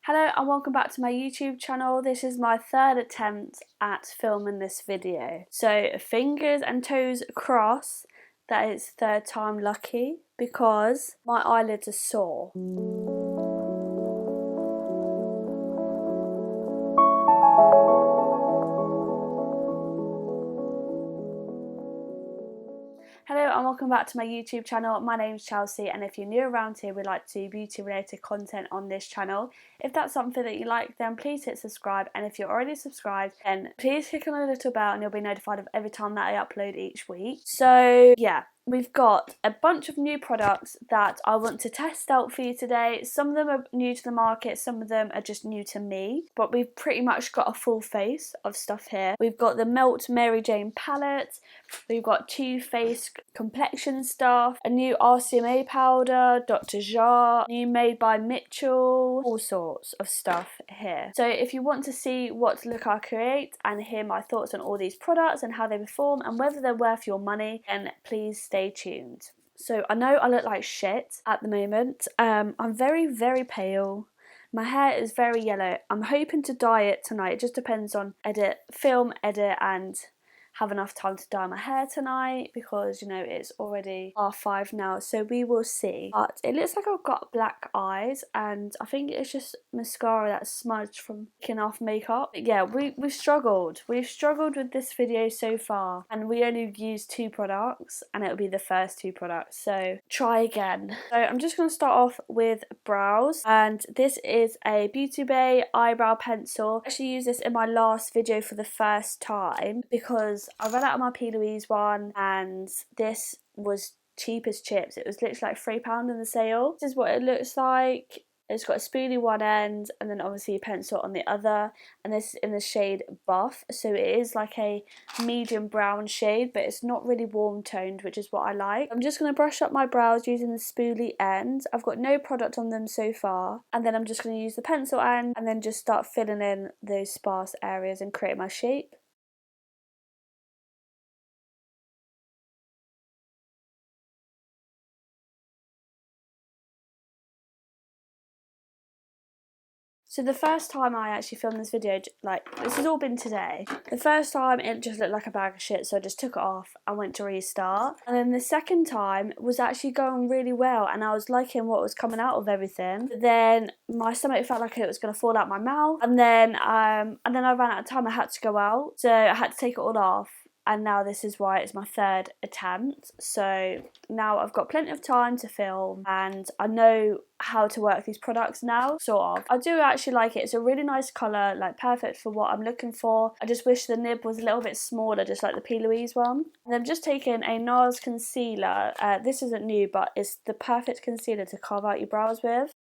Hello and welcome back to my YouTube channel. This is my third attempt at filming this video. So fingers and toes crossed that it's third time lucky because my eyelids are sore. Hello and welcome back to my YouTube channel. My name's Chelsea, and if you're new around here, we like to do beauty related content on this channel. If that's something that you like, then please hit subscribe, and if you're already subscribed, then please click on the little bell and you'll be notified of every time that I upload each week. So yeah, we've got a bunch of new products that I want to test out for you today. Some of them are new to the market, some of them are just new to me, but we've pretty much got a full face of stuff here. We've got the Melt Maryjane palette, we've got Too Faced complexion stuff, a new Rcma powder, Dr. Jar, new Made by Mitchell, all sorts of stuff here. So if you want to see what look I create and hear my thoughts on all these products and how they perform and whether they're worth your money, then please stay tuned. So I know I look like shit at the moment. I'm very pale. My hair is very yellow. I'm hoping to dye it tonight. It just depends on film edit and have enough time to dye my hair tonight because, you know, it's already 5:30 now, so we will see. But it looks like I've got black eyes, and I think it's just mascara that's smudged from taking off makeup. But yeah, we've struggled with this video so far, and we only used 2 products, and it'll be the first 2 products, so try again. So I'm just going to start off with brows, and this is a Beauty Bay eyebrow pencil. I actually used this in my last video for the first time because I ran out of my P. Louise one, and this was cheap as chips. It was literally like £3 in the sale. This is what it looks like. It's got a spoolie one end and then obviously a pencil on the other, and this is in the shade Buff, so it is like a medium brown shade, but it's not really warm toned, which is what I like. I'm just going to brush up my brows using the spoolie end. I've got no product on them so far, and then I'm just going to use the pencil end and then just start filling in those sparse areas and create my shape. So the first time I actually filmed this video, like, this has all been today. The first time it just looked like a bag of shit, so I just took it off and went to restart. And then the second time was actually going really well, and I was liking what was coming out of everything. But then my stomach felt like it was going to fall out my mouth, and then I ran out of time. I had to go out, so I had to take it all off. And now this is why it's my third attempt. So now I've got plenty of time to film, and I know how to work these products now, sort of. I do actually like it. It's a really nice colour, like perfect for what I'm looking for. I just wish the nib was a little bit smaller, just like the P. Louise one. And I've just taken a NARS concealer. This isn't new, but it's the perfect concealer to carve out your brows with.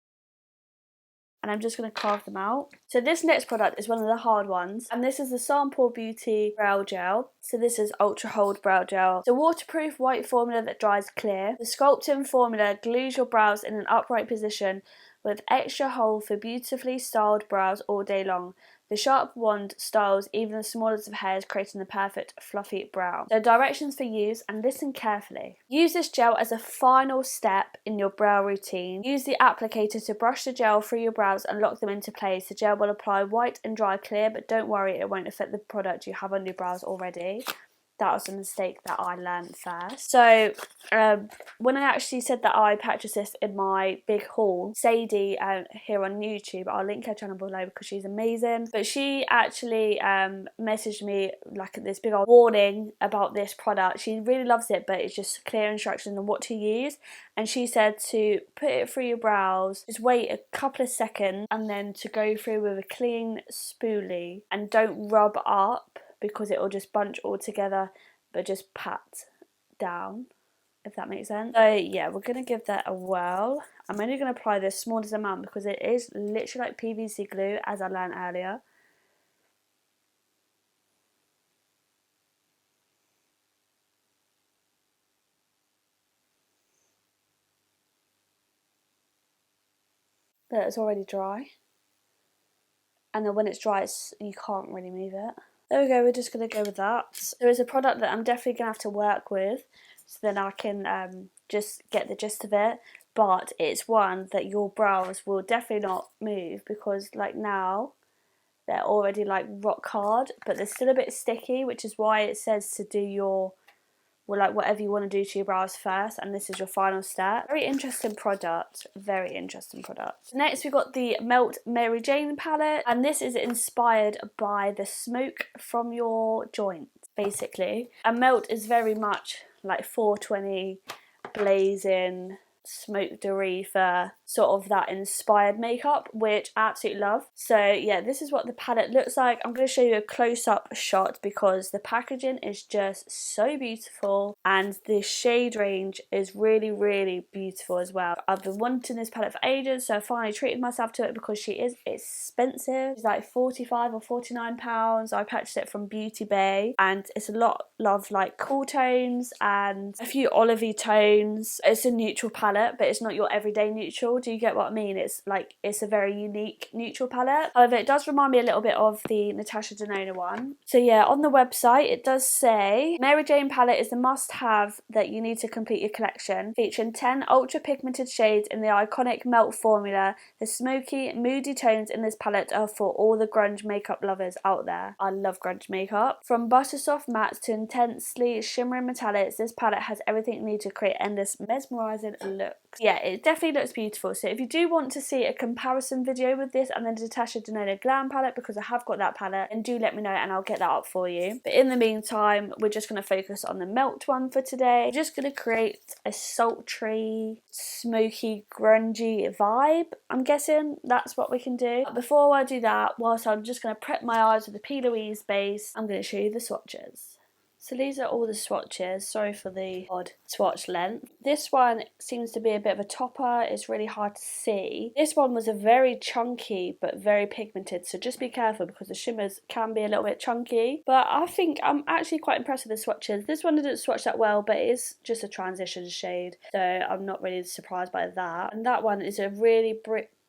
And I'm just going to carve them out. So this next product is one of the hard ones, and this is the Sample Beauty Brow Gel. So this is Ultra Hold Brow Gel. It's a waterproof white formula that dries clear. The sculpting formula glues your brows in an upright position with extra hold for beautifully styled brows all day long. The sharp wand styles even the smallest of hairs, creating the perfect fluffy brow. So directions for use, and listen carefully. Use this gel as a final step in your brow routine. Use the applicator to brush the gel through your brows and lock them into place. The gel will apply white and dry clear, but don't worry, it won't affect the product you have on your brows already. That was a mistake that I learned first. So when I actually said that I purchased this in my big haul, Sadie here on YouTube, I'll link her channel below because she's amazing, but she actually messaged me like this big old warning about this product. She really loves it, but it's just clear instructions on what to use, and she said to put it through your brows, just wait a couple of seconds, and then to go through with a clean spoolie, and don't rub up because it will just bunch all together, but just pat down, if that makes sense. So yeah, we're going to give that a whirl. I'm only going to apply the smallest amount because it is literally like PVC glue, as I learned earlier. But it's already dry. And then when it's dry, you can't really move it. There we go, we're just going to go with that. There is a product that I'm definitely going to have to work with, so then I can just get the gist of it. but it's one that your brows will definitely not move, because like now they're already like rock hard, but they're still a bit sticky, which is why it says to do your, well, like whatever you want to do to your brows first, and this is your final step. Very interesting product, very interesting product. Next we got the Melt Maryjane palette, and this is inspired by the smoke from your joints basically. And Melt is very much like 420 blazing smoke de reefer, sort of that inspired makeup, which I absolutely love. So yeah, this is what the palette looks like. I'm going to show you a close-up shot because the packaging is just so beautiful and the shade range is really beautiful as well. I've been wanting this palette for ages, so I finally treated myself to it because she is expensive. It's like 45 or 49 pounds. I purchased it from Beauty Bay and it's a lot of like cool tones and a few olivey tones. It's a neutral palette, but it's not your everyday neutral. Do you get what I mean? It's like, it's a very unique neutral palette. However, it does remind me a little bit of the Natasha Denona one. So yeah, on the website it does say Maryjane palette is the must-have that you need to complete your collection, featuring 10 ultra pigmented shades in the iconic Melt formula. The smoky, moody tones in this palette are for all the grunge makeup lovers out there. I love grunge makeup. From butter soft mattes to intensely shimmering metallics, this palette has everything you need to create endless mesmerising looks. Yeah, it definitely looks beautiful. So if you do want to see a comparison video with this and the Natasha Denona Glam palette, because I have got that palette, and do let me know and I'll get that up for you. But in the meantime, we're just going to focus on the Melt one for today. I'm just going to create a sultry, smoky, grungy vibe. I'm guessing that's what we can do. But before I do that, whilst I'm just going to prep my eyes with the P. Louise base, I'm going to show you the swatches. So these are all the swatches. Sorry for the odd swatch length. This one seems to be a bit of a topper. It's really hard to see. This one was a very chunky but very pigmented, so just be careful because the shimmers can be a little bit chunky. But I think I'm actually quite impressed with the swatches. This one didn't swatch that well, but it is just a transition shade, so I'm not really surprised by that. And that one is a really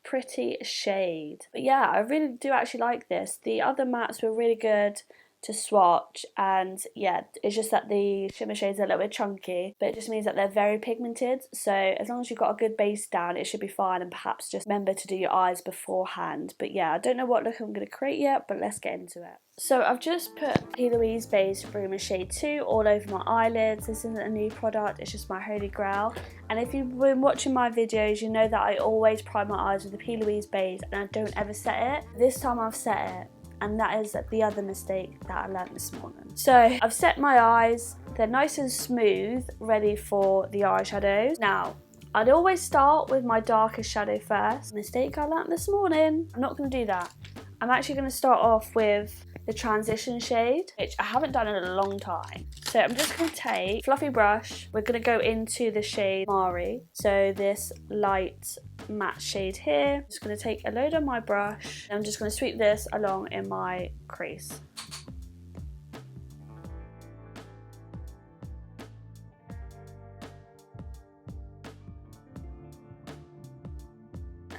pretty shade. But yeah, I really do actually like this. The other mattes were really good to swatch, and yeah, it's just that the shimmer shades are a little bit chunky, but it just means that they're very pigmented. So as long as you've got a good base down, it should be fine, and perhaps just remember to do your eyes beforehand. But yeah, I don't know what look I'm going to create yet, but let's get into it. So I've just put P. Louise base Rcma shade 2 all over my eyelids. This isn't a new product, it's just my holy grail. And if you've been watching my videos, you know that I always prime my eyes with the P. Louise base and I don't ever set it. This time I've set it, and that is the other mistake that I learned this morning. So I've set my eyes, they're nice and smooth, ready for the eyeshadows. Now, I'd always start with my darkest shadow first. Mistake I learned this morning. I'm not going to do that. I'm actually going to start off with the transition shade, which I haven't done in a long time. So I'm just going to take a fluffy brush. We're going to go into the shade Mari. So this light matte shade here. I'm just going to take a load on my brush and I'm just going to sweep this along in my crease.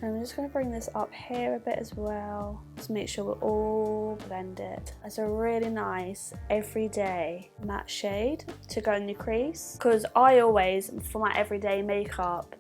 And I'm just going to bring this up here a bit as well. Just make sure we're all blended. It's a really nice everyday matte shade to go in your crease. Because I always, for my everyday makeup,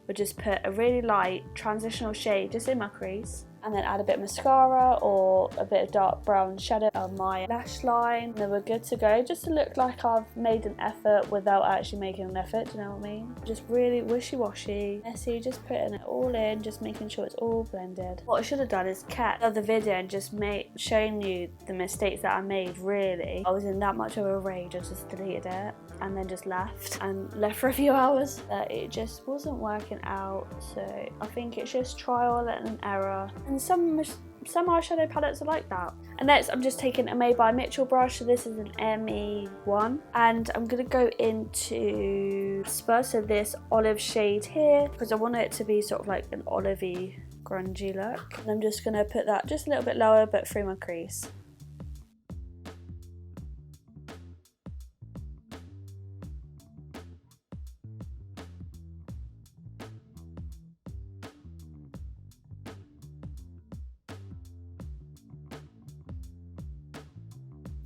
would just put a really light transitional shade just in my crease. And then add a bit of mascara or a bit of dark brown shadow on my lash line. And then we're good to go, just to look like I've made an effort without actually making an effort, do you know what I mean? Just really wishy-washy, messy, just putting it all in, just making sure it's all blended. What I should have done is kept the other video and just shown you the mistakes that I made, really. I was in that much of a rage, I just deleted it and then just left for a few hours. But it just wasn't working out, so I think it's just trial and error. And some eyeshadow palettes are like that. And next I'm just taking a Maybelline Mitchell brush, so this is an ME1, and I'm going to go into so this olive shade here, because I want it to be sort of like an olivey grungy look. And I'm just going to put that just a little bit lower but through my crease.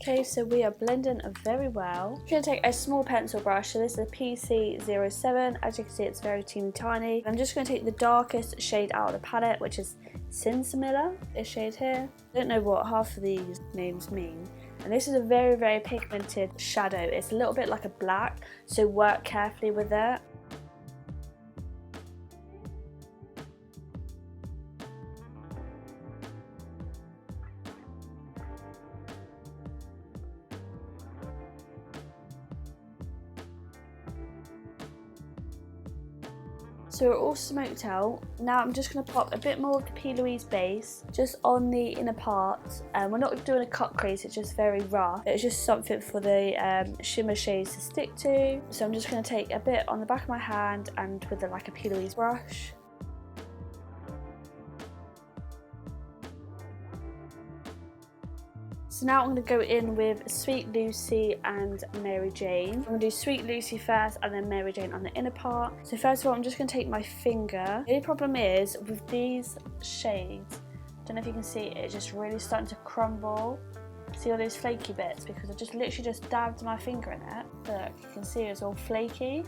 Okay, so we are blending very well. I'm going to take a small pencil brush. So this is a PC07. As you can see, it's very teeny tiny. I'm just going to take the darkest shade out of the palette, which is Sinsemilla, this shade here. I don't know what half of these names mean. And this is a very, very pigmented shadow. It's a little bit like a black, so work carefully with it. So we're all smoked out. Now I'm just going to pop a bit more of the P. Louise base just on the inner part. We're not doing a cut crease, it's just very rough. It's just something for the shimmer shades to stick to. So I'm just going to take a bit on the back of my hand and with like a P. Louise brush. So now I'm going to go in with Sweet Lucy and Maryjane. I'm going to do Sweet Lucy first and then Maryjane on the inner part. So first of all, I'm just going to take my finger. The only problem is with these shades, I don't know if you can see it, it's just really starting to crumble. See all those flaky bits because I just literally just dabbed my finger in it. Look, you can see it's all flaky.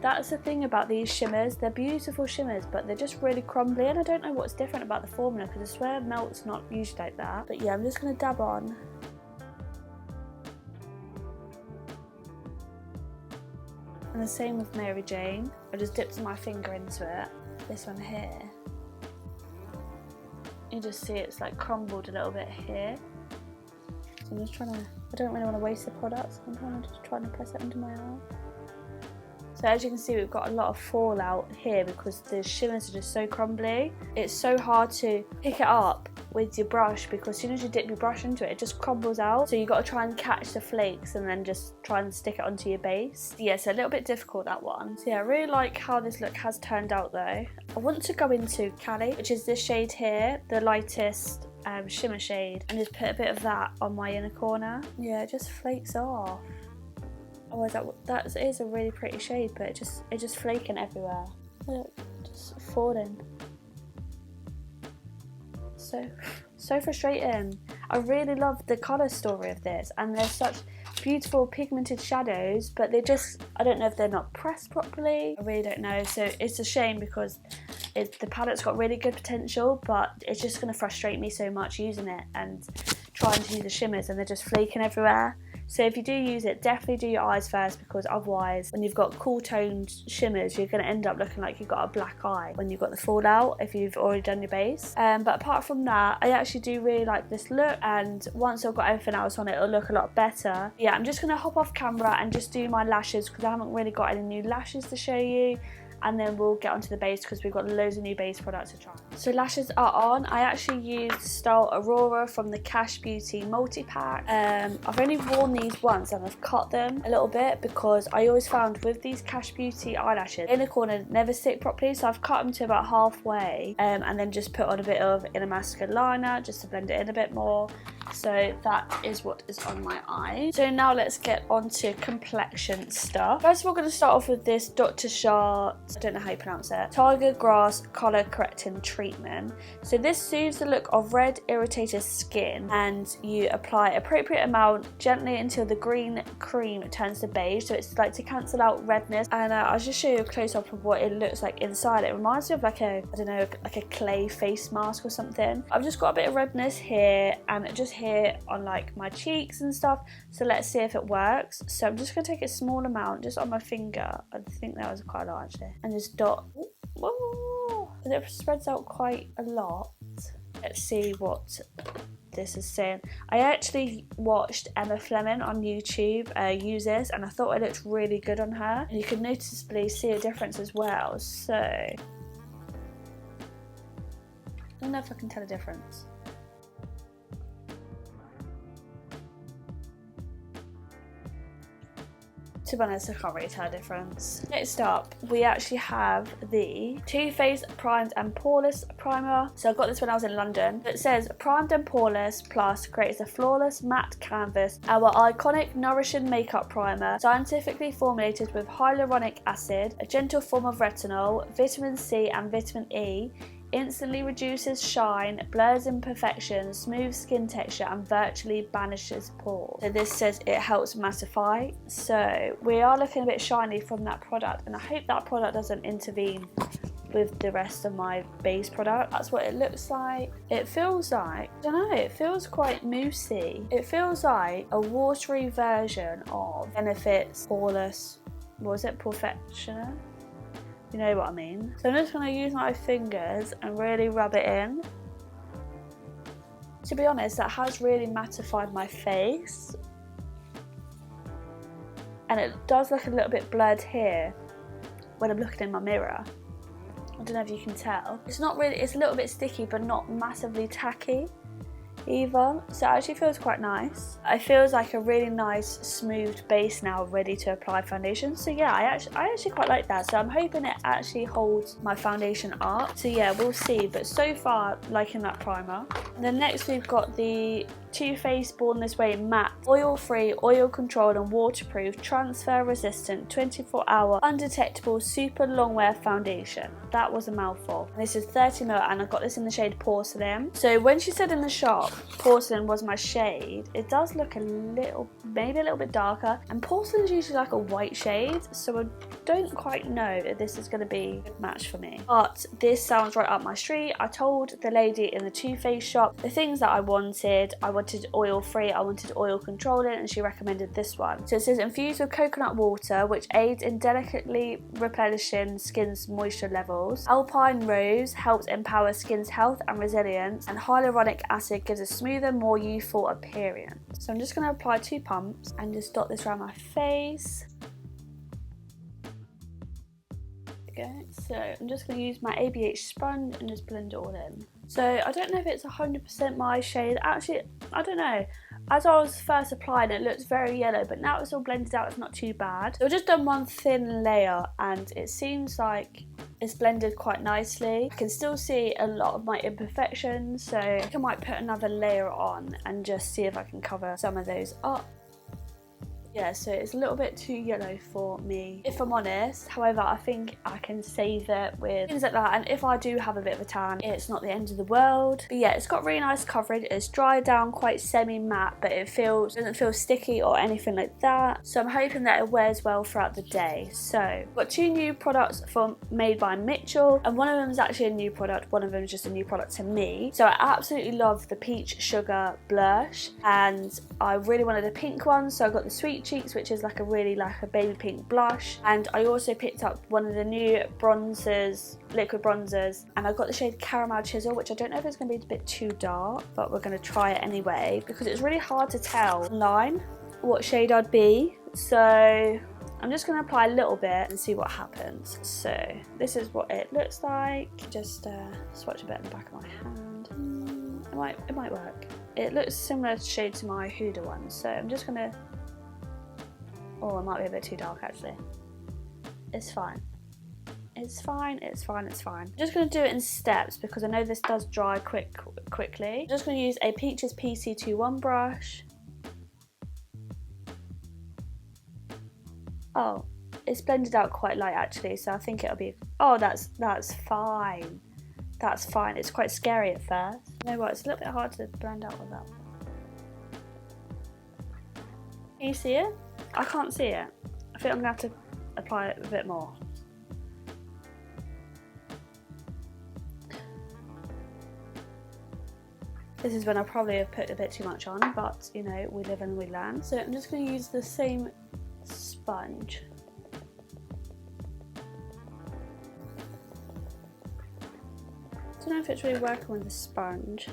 That's the thing about these shimmers, they're beautiful shimmers but they're just really crumbly, and I don't know what's different about the formula because I swear melt's not usually like that. But yeah, I'm just going to dab on. And the same with Maryjane, I just dipped my finger into it. This one here, you just see it's like crumbled a little bit here. So I'm just trying to, I don't really want to waste the product, so I'm just trying to press it into my arm. So as you can see, we've got a lot of fallout here because the shimmers are just so crumbly. It's so hard to pick it up with your brush because as soon as you dip your brush into it, it just crumbles out. So you've got to try and catch the flakes and then just try and stick it onto your base. Yeah, so a little bit difficult, that one. So yeah, I really like how this look has turned out though. I want to go into Cali, which is this shade here, the lightest shimmer shade, and just put a bit of that on my inner corner. Yeah, it just flakes off. Otherwise that is a really pretty shade, but it's just flaking everywhere. Look, just falling. So frustrating. I really love the colour story of this, and there's such beautiful pigmented shadows, but they just, I don't know if they're not pressed properly. I really don't know. So it's a shame because the palette's got really good potential, but it's just going to frustrate me so much using it and trying to use the shimmers and they're just flaking everywhere. So if you do use it, definitely do your eyes first because otherwise when you've got cool toned shimmers, you're going to end up looking like you've got a black eye when you've got the fallout if you've already done your base. But apart from that, I actually do really like this look, and once I've got everything else on it, it'll look a lot better. Yeah, I'm just going to hop off camera and just do my lashes because I haven't really got any new lashes to show you. And then we'll get onto the base because we've got loads of new base products to try. So lashes are on. I actually used Style Aurora from the Cash Beauty multi-pack. I've only worn these once and I've cut them a little bit because I always found with these Cash Beauty eyelashes, inner corner never stick properly, so I've cut them to about halfway and then just put on a bit of inner mascara liner just to blend it in a bit more. So that is what is on my eye. So now let's get on to complexion stuff. First of all, we're going to start off with this Dr. Shart, I don't know how you pronounce it, Tiger Grass Color Correcting Treatment. So this soothes the look of red irritated skin, and you apply appropriate amount gently until the green cream turns to beige. So it's like to cancel out redness, and I'll just show you a close up of what it looks like inside. It reminds me of like a, I don't know, like a clay face mask or something. I've just got a bit of redness here and just here on like my cheeks and stuff, so let's see if it works. So I'm just going to take a small amount just on my finger. I think that was quite a lot actually, and just dot. Whoa. It spreads out quite a lot. Let's see what this is saying. I actually watched Emma Fleming on YouTube use this, and I thought it looked really good on her, and you can noticeably see a difference as well. So I don't know if I can tell a difference. To be honest, I can't really tell a difference. Next up, we actually have the Too Faced Primed and Poreless Primer. So I got this when I was in London. It says Primed and Poreless Plus creates a flawless matte canvas. Our iconic nourishing makeup primer, scientifically formulated with hyaluronic acid, a gentle form of retinol, vitamin C and vitamin E. instantly reduces shine, blurs imperfections, smooths skin texture and virtually banishes pores. So this says it helps mattify. So we are looking a bit shiny from that product, and I hope that product doesn't intervene with the rest of my base product. That's what it looks like. It feels like, I don't know, it feels quite moussey. It feels like a watery version of Benefit's Poreless, what was it, Perfectioner? You know what I mean. So I'm just going to use my fingers and really rub it in. To be honest, that has really mattified my face. And it does look a little bit blurred here when I'm looking in my mirror. I don't know if you can tell. It's not really, it's a little bit sticky but not massively tacky either. So it actually feels quite nice. It feels like a really nice smoothed base now ready to apply foundation. So yeah, I actually quite like that. So I'm hoping it actually holds my foundation up. So yeah, we'll see. But so far, liking that primer. And then next we've got the Too Faced Born This Way Matte Oil-Free, Oil-Controlled and Waterproof Transfer Resistant 24-Hour Undetectable Super Longwear Foundation. That was a mouthful. And this is 30ml and I got this in the shade Porcelain. So when she said in the shop Porcelain was my shade, it does look a little, maybe a little bit darker. And Porcelain is usually like a white shade, so I don't quite know if this is going to be a good match for me. But this sounds right up my street. I told the lady in the Too Faced shop the things that I wanted. I wanted oil free, I wanted oil controlled, and she recommended this one. So it says infused with coconut water, which aids in delicately replenishing skin's moisture levels. Alpine Rose helps empower skin's health and resilience, and hyaluronic acid gives a smoother, more youthful appearance. So I'm just going to apply 2 pumps and just dot this around my face. Okay, so I'm just going to use my ABH sponge and just blend it all in. So I don't know if it's 100% my shade. Actually, I don't know. As I was first applying it looked very yellow, but now it's all blended out, it's not too bad. So I've just done one thin layer and it seems like it's blended quite nicely. I can still see a lot of my imperfections, so I think I might put another layer on and just see if I can cover some of those up. Yeah, so it's a little bit too yellow for me, if I'm honest. However, I think I can save it with things like that. And if I do have a bit of a tan, it's not the end of the world. But yeah, it's got really nice coverage. It's dried down quite semi-matte, but it doesn't feel sticky or anything like that. So I'm hoping that it wears well throughout the day. So I've got 2 new products made by Mitchell, and one of them is actually a new product. One of them is just a new product to me. So I absolutely love the Peach Sugar Blush, and I really wanted a pink one, so I got the Sweet Cheeks, which is like a really like a baby pink blush. And I also picked up one of the new bronzers, liquid bronzers, and I got the shade Caramel Chisel, which I don't know if it's going to be a bit too dark, but we're going to try it anyway because it's really hard to tell online what shade I'd be. So I'm just going to apply a little bit and see what happens. So this is what it looks like. Just swatch a bit in the back of my hand. It might work. It looks similar shade to my Huda one, so I'm just going to... Oh, it might be a bit too dark actually. It's fine. It's fine, it's fine, it's fine. I'm just going to do it in steps because I know this does dry quickly. I'm just going to use a Peaches PC21 brush. Oh, it's blended out quite light actually, so I think it'll be... Oh, that's fine. That's fine. It's quite scary at first. You know what, it's a little bit hard to blend out with that. Can you see it? I can't see it. I think I'm going to have to apply it a bit more. This is when I probably have put a bit too much on, but you know, we live and we learn. So I'm just going to use the same sponge. I don't know if it's really working with the sponge.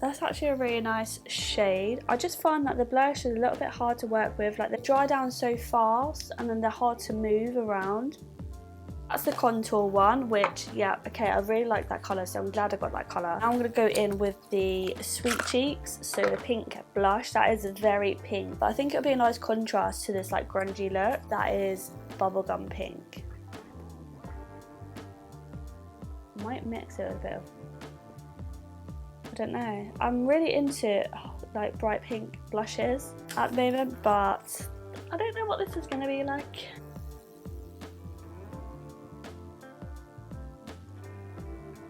That's actually a really nice shade. I just find that the blush is a little bit hard to work with. Like, they dry down so fast and then they're hard to move around. That's the contour one, which, yeah, okay, I really like that colour, so I'm glad I got that colour. Now I'm going to go in with the Sweet Cheeks, so the pink blush. That is very pink, but I think it'll be a nice contrast to this like grungy look. That is bubblegum pink. I might mix it with a bit of... I don't know. I'm really into like bright pink blushes at the moment, but I I don't know what this is going to be like.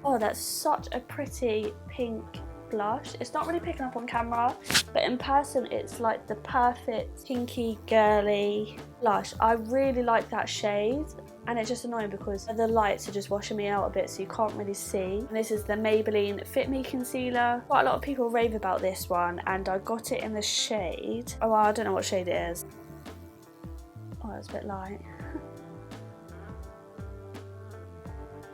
Oh, that's such a pretty pink blush. It's not really picking up on camera, but in person it's like the perfect pinky girly blush. I really like that shade, and it's just annoying because the lights are just washing me out a bit, so you can't really see. And this is the Maybelline Fit Me Concealer. Quite a lot of people rave about this one, and I got it in the shade, oh, I don't know what shade it is. Oh, it's a bit light.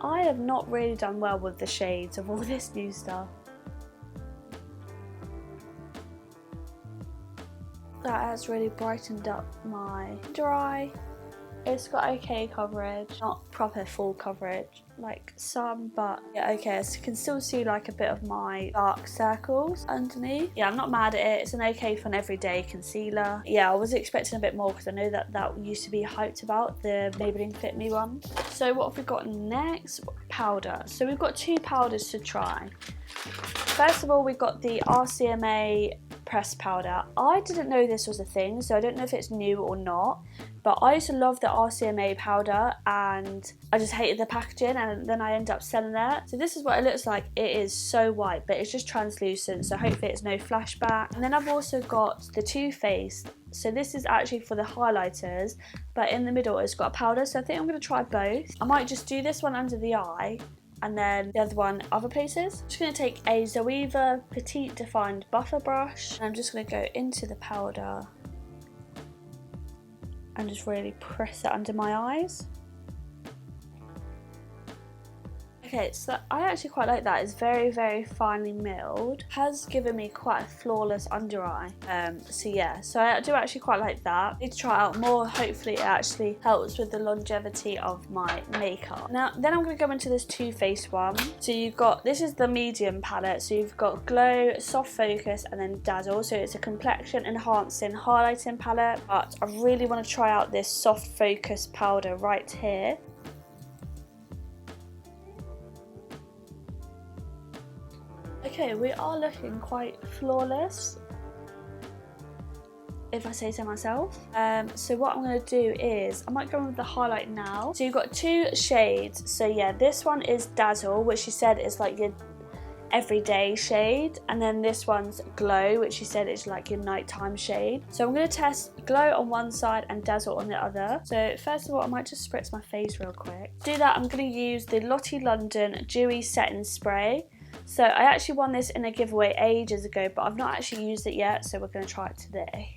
I have not really done well with the shades of all this new stuff. That has really brightened up my under eye. It's got okay coverage, not proper full coverage like some, but yeah, okay. So you can still see like a bit of my dark circles underneath. Yeah, I'm not mad at it. It's an okay fun everyday concealer. Yeah, I was expecting a bit more because I know that used to be hyped about, the Maybelline Fit Me one. So what have we got next? Powder. So we've got 2 powders to try. First of all, we've got the Rcma pressed powder. I didn't know this was a thing, so I don't know if it's new or not, but I used to love the Rcma powder and I just hated the packaging, and then I ended up selling that. So this is what it looks like. It is so white, but it's just translucent, so hopefully it's no flashback. And then I've also got the Too Faced. So this is actually for the highlighters, but in the middle it's got a powder, so I think I'm going to try both. I might just do this one under the eye and then the other one other places. I'm just going to take a Zoeva Petite Defined Buffer Brush, and I'm just going to go into the powder and just really press it under my eyes. Okay, so I actually quite like that. It's very, very finely milled. Has given me quite a flawless under eye. So yeah, so I do actually quite like that. I need to try it out more. Hopefully it actually helps with the longevity of my makeup. Now, then I'm going to go into this Too Faced one. So you've got, this is the medium palette. So you've got Glow, Soft Focus, and then Dazzle. So it's a complexion enhancing highlighting palette. But I really want to try out this Soft Focus powder right here. Okay, we are looking quite flawless, if I say so myself. So what I'm going to do is, I might go in with the highlight now. So you've got 2 shades. So yeah, this one is Dazzle, which she said is like your everyday shade. And then this one's Glow, which she said is like your nighttime shade. So I'm going to test Glow on one side and Dazzle on the other. So first of all, I might just spritz my face real quick. To do that, I'm going to use the Lottie London Dewy Setting Spray. So I actually won this in a giveaway ages ago, but I've not actually used it yet, so we're going to try it today.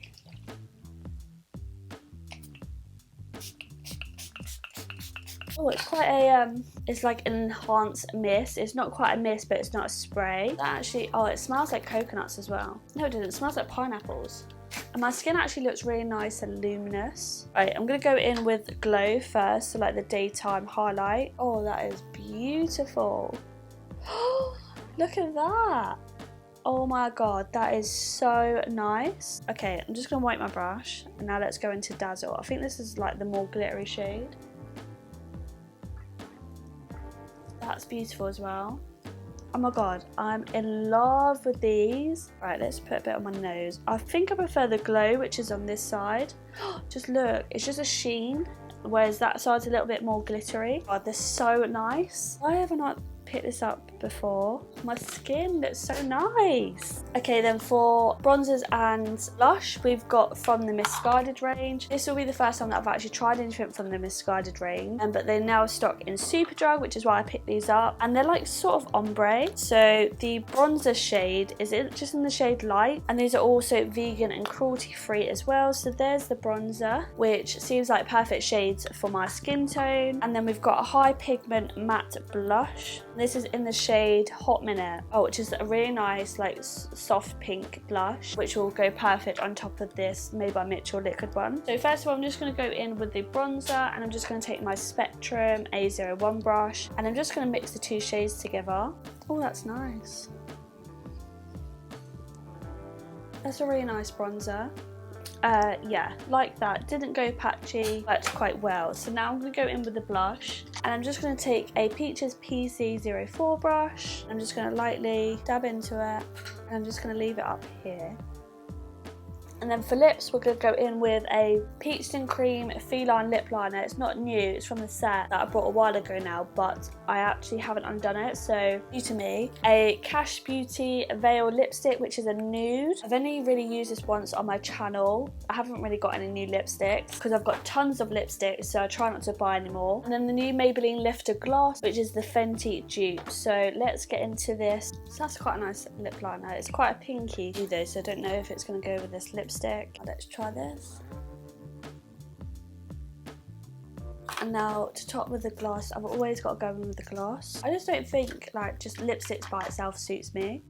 Oh, it's quite a, it's like an enhanced mist. It's not quite a mist, but it's not a spray. That actually, oh, it smells like coconuts as well. No, it doesn't. It smells like pineapples. And my skin actually looks really nice and luminous. Right, I'm going to go in with Glow first, so like the daytime highlight. Oh, that is beautiful. Look at that. Oh my god, that is so nice. Okay, I'm just going to wipe my brush. And now let's go into Dazzle. I think this is like the more glittery shade. That's beautiful as well. Oh my god, I'm in love with these. Right, let's put a bit on my nose. I think I prefer the Glow, which is on this side. Just look, it's just a sheen, whereas that side's a little bit more glittery. God, they're so nice. Why have I not picked this up before? My skin looks so nice. Okay, then for bronzers and blush, we've got from the Misguided range. This will be the first time that I've actually tried anything from the Misguided range, but they're now stock in Superdrug, which is why I picked these up, and they're like sort of ombre. So the bronzer shade is just in the shade Light, and these are also vegan and cruelty free as well. So there's the bronzer, which seems like perfect shades for my skin tone. And then we've got a high pigment matte blush. This is in the shade Hot Minute, which is a really nice like soft pink blush, which will go perfect on top of this Made by Mitchell liquid one. So first of all, I'm just going to go in with the bronzer, and I'm just going to take my Spectrum A01 brush, and I'm just going to mix the 2 shades together. Oh, that's nice. That's a really nice bronzer. Yeah, like that. Didn't go patchy, worked quite well. So now I'm going to go in with the blush, and I'm just going to take a Peaches PC04 brush. I'm just going to lightly dab into it, and I'm just going to leave it up here. And then for lips, we're going to go in with a Peach and Cream Feline lip liner. It's not new, it's from the set that I bought a while ago now, but I actually haven't undone it, so new to me. A Cash Beauty Veil lipstick, which is a nude. I've only really used this once on my channel. I haven't really got any new lipsticks because I've got tons of lipsticks, so I try not to buy anymore. And then the new Maybelline Lifter Gloss, which is the Fenty dupe. So let's get into this. So that's quite a nice lip liner. It's quite a pinky though, so I don't know if it's going to go with this lipstick. Let's try this. And now to top with the gloss, I've always got to go in with the gloss. I just don't think like just lipsticks by itself suits me.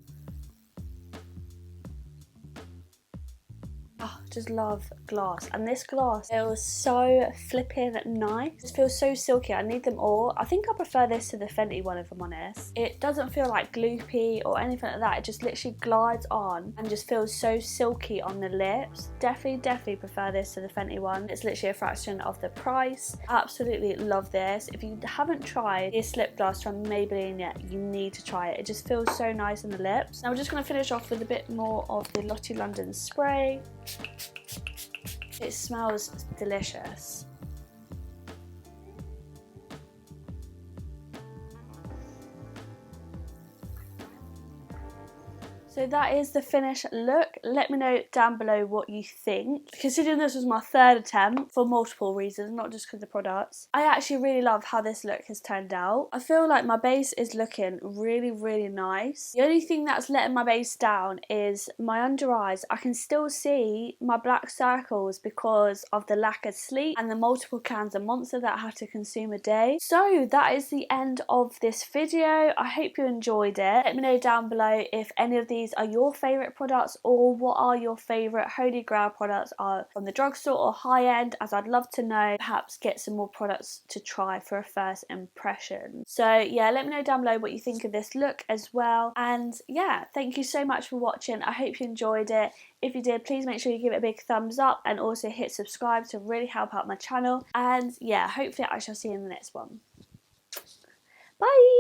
Oh, just love gloss, and this gloss feels so flipping nice. It feels so silky. I need them all. I think I prefer this to the Fenty one if I'm honest. It doesn't feel like gloopy or anything like that. It just literally glides on and just feels so silky on the lips. Definitely prefer this to the Fenty one. It's literally a fraction of the price. Absolutely love this. If you haven't tried this lip gloss from Maybelline yet, you need to try it. It just feels so nice on the lips. Now we're just going to finish off with a bit more of the Lottie London spray. It smells delicious. So that is the finished look. Let me know down below what you think. Considering this was my third attempt for multiple reasons, not just because of the products, I actually really love how this look has turned out. I feel like my base is looking really nice. The only thing that's letting my base down is my under eyes. I can still see my black circles because of the lack of sleep and the multiple cans of Monster that I have to consume a day. So that is the end of this video. I hope you enjoyed it. Let me know down below if any of these are your favourite products, or what are your favourite holy grail products are from the drugstore or high end, as I'd love to know. Perhaps get some more products to try for a first impression. So yeah, let me know down below what you think of this look as well. And yeah, thank you so much for watching. I hope you enjoyed it. If you did, please make sure you give it a big thumbs up and also hit subscribe to really help out my channel. And yeah, hopefully I shall see you in the next one. Bye!